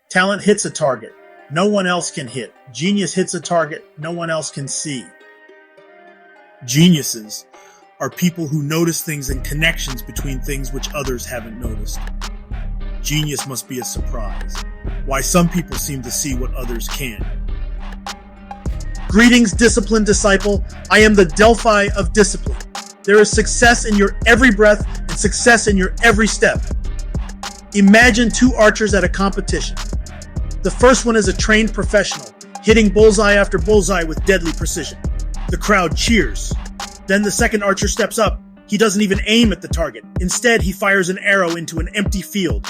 Talent hits a target no one else can hit. Genius hits a target no one else can see. Geniuses are people who notice things and connections between things which others haven't noticed. Genius must be a surprise. Why some people seem to see what others can't. Greetings, disciplined disciple. I am the Delphi of discipline. There is success in your every breath and success in your every step. Imagine two archers at a competition. The first one is a trained professional, hitting bullseye after bullseye with deadly precision. The crowd cheers. Then the second archer steps up. He doesn't even aim at the target. Instead, he fires an arrow into an empty field.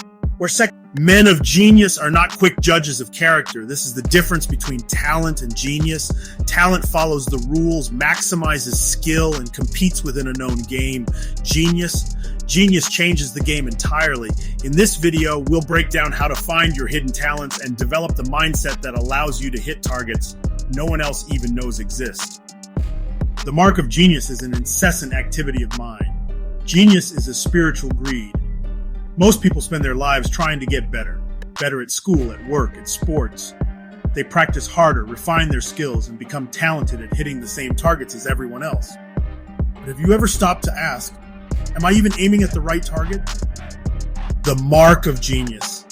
Men of genius are not quick judges of character. This is the difference between talent and genius. Talent follows the rules, maximizes skill, and competes within a known game. Genius changes the game entirely. In this video, we'll break down how to find your hidden talents and develop the mindset that allows you to hit targets no one else even knows exist. The mark of genius is an incessant activity of mind. Genius is a spiritual greed. Most people spend their lives trying to get better at school, at work, at sports. They practice harder, refine their skills, and become talented at hitting the same targets as everyone else. But have you ever stopped to ask, am I even aiming at the right target? The mark of genius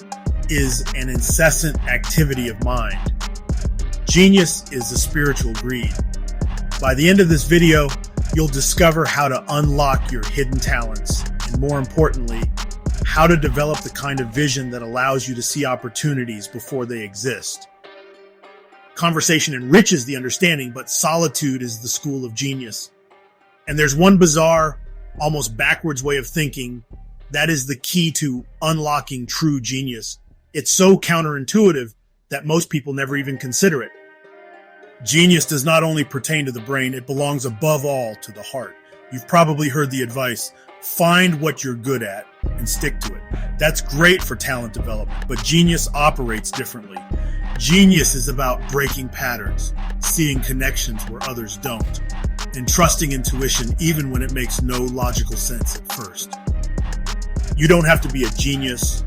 is an incessant activity of mind. Genius is a spiritual greed. By the end of this video, you'll discover how to unlock your hidden talents, and more importantly, how to develop the kind of vision that allows you to see opportunities before they exist. Conversation enriches the understanding, but solitude is the school of genius. And there's one bizarre, almost backwards way of thinking that is the key to unlocking true genius. It's so counterintuitive that most people never even consider it. Genius does not only pertain to the brain, it belongs above all to the heart. You've probably heard the advice, find what you're good at and stick to it. That's great for talent development, but genius operates differently. Genius is about breaking patterns, seeing connections where others don't, and trusting intuition even when it makes no logical sense at first. You don't have to be a genius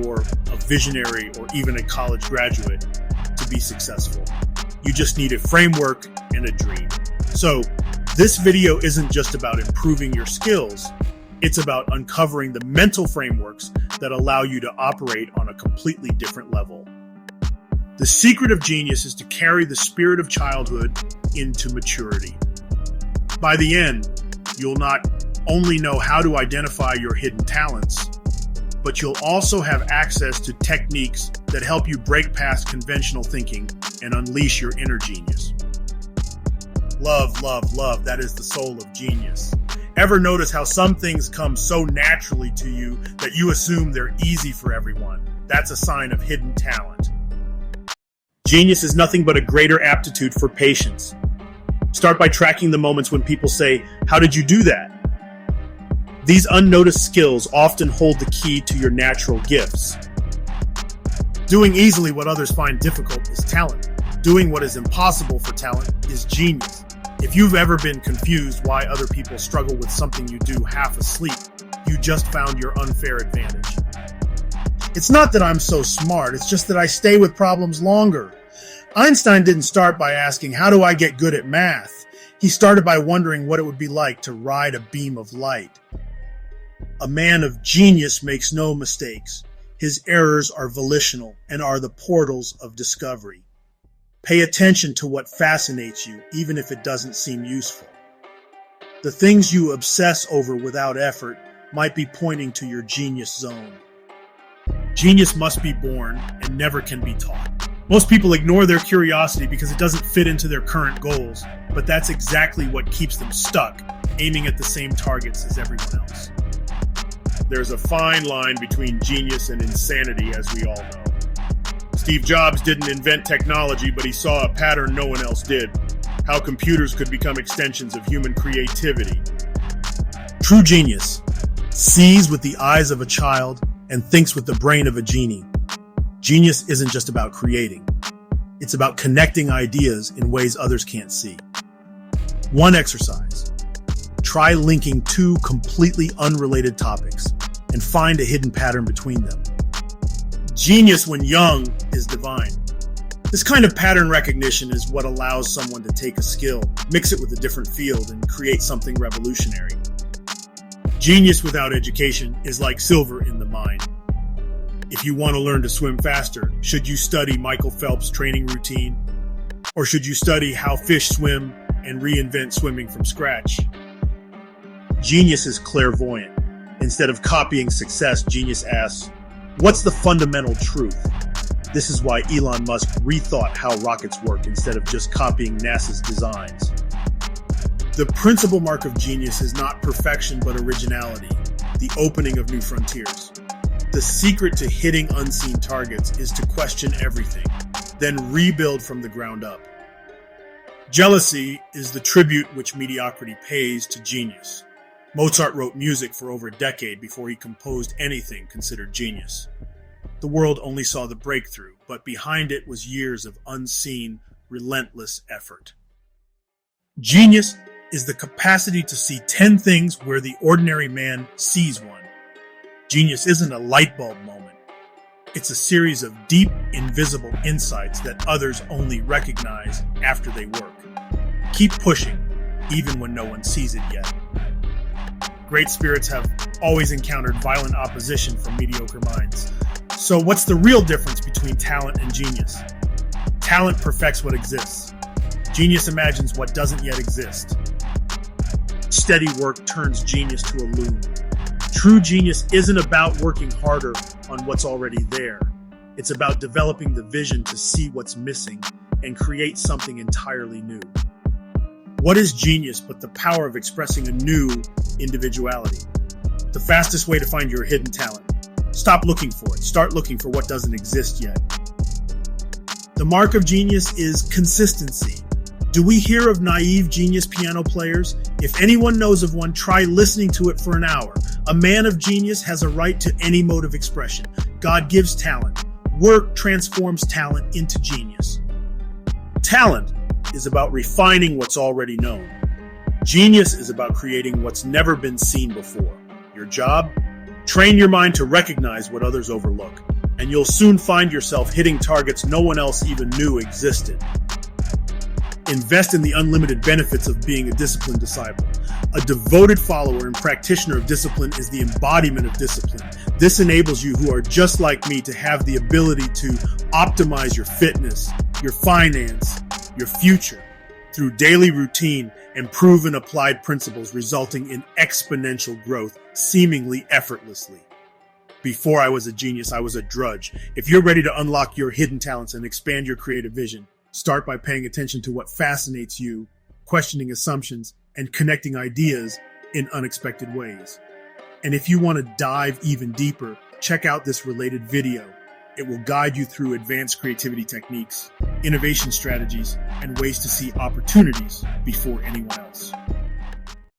or a visionary or even a college graduate to be successful. You just need a framework and a dream. So, this video isn't just about improving your skills. It's about uncovering the mental frameworks that allow you to operate on a completely different level. The secret of genius is to carry the spirit of childhood into maturity. By the end, you'll not only know how to identify your hidden talents, but you'll also have access to techniques that help you break past conventional thinking and unleash your inner genius. Love, love, love. That is the soul of genius. Ever notice how some things come so naturally to you that you assume they're easy for everyone? That's a sign of hidden talent. Genius is nothing but a greater aptitude for patience. Start by tracking the moments when people say, "How did you do that?" These unnoticed skills often hold the key to your natural gifts. Doing easily what others find difficult is talent. Doing what is impossible for talent is genius. If you've ever been confused why other people struggle with something you do half asleep, you just found your unfair advantage. It's not that I'm so smart, it's just that I stay with problems longer. Einstein didn't start by asking, how do I get good at math? He started by wondering what it would be like to ride a beam of light. A man of genius makes no mistakes. His errors are volitional and are the portals of discovery. Pay attention to what fascinates you, even if it doesn't seem useful. The things you obsess over without effort might be pointing to your genius zone. Genius must be born and never can be taught. Most people ignore their curiosity because it doesn't fit into their current goals, but that's exactly what keeps them stuck, aiming at the same targets as everyone else. There's a fine line between genius and insanity, as we all know. Steve Jobs didn't invent technology, but he saw a pattern no one else did. How computers could become extensions of human creativity. True genius sees with the eyes of a child and thinks with the brain of a genie. Genius isn't just about creating. It's about connecting ideas in ways others can't see. One exercise. Try linking two completely unrelated topics and find a hidden pattern between them. Genius when young is divine. This kind of pattern recognition is what allows someone to take a skill, mix it with a different field, and create something revolutionary. Genius without education is like silver in the mine. If you want to learn to swim faster, should you study Michael Phelps' training routine? Or should you study how fish swim and reinvent swimming from scratch? Genius is clairvoyant. Instead of copying success, genius asks, what's the fundamental truth? This is why Elon Musk rethought how rockets work instead of just copying NASA's designs. The principal mark of genius is not perfection but originality, the opening of new frontiers. The secret to hitting unseen targets is to question everything, then rebuild from the ground up. Jealousy is the tribute which mediocrity pays to genius. Mozart wrote music for over a decade before he composed anything considered genius. The world only saw the breakthrough, but behind it was years of unseen, relentless effort. Genius is the capacity to see 10 things where the ordinary man sees one. Genius isn't a light bulb moment. It's a series of deep, invisible insights that others only recognize after they work. Keep pushing, even when no one sees it yet. Great spirits have always encountered violent opposition from mediocre minds. So what's the real difference between talent and genius? Talent perfects what exists. Genius imagines what doesn't yet exist. Steady work turns genius to a loom. True genius isn't about working harder on what's already there. It's about developing the vision to see what's missing and create something entirely new. What is genius but the power of expressing a new individuality? The fastest way to find your hidden talent. Stop looking for it. Start looking for what doesn't exist yet. The mark of genius is consistency. Do we hear of naive genius piano players? If anyone knows of one, try listening to it for an hour. A man of genius has a right to any mode of expression. God gives talent. Work transforms talent into genius. Talent is about refining what's already known. Genius is about creating what's never been seen before. Your job? Train your mind to recognize what others overlook, and you'll soon find yourself hitting targets no one else even knew existed. Invest in the unlimited benefits of being a disciplined disciple. A devoted follower and practitioner of discipline is the embodiment of discipline. This enables you who are just like me to have the ability to optimize your fitness, your finance, your future through daily routine and proven applied principles resulting in exponential growth seemingly effortlessly. Before I was a genius, I was a drudge. If you're ready to unlock your hidden talents and expand your creative vision, start by paying attention to what fascinates you, questioning assumptions, and connecting ideas in unexpected ways. And if you want to dive even deeper, check out this related video. It will guide you through advanced creativity techniques, innovation strategies, and ways to see opportunities before anyone else.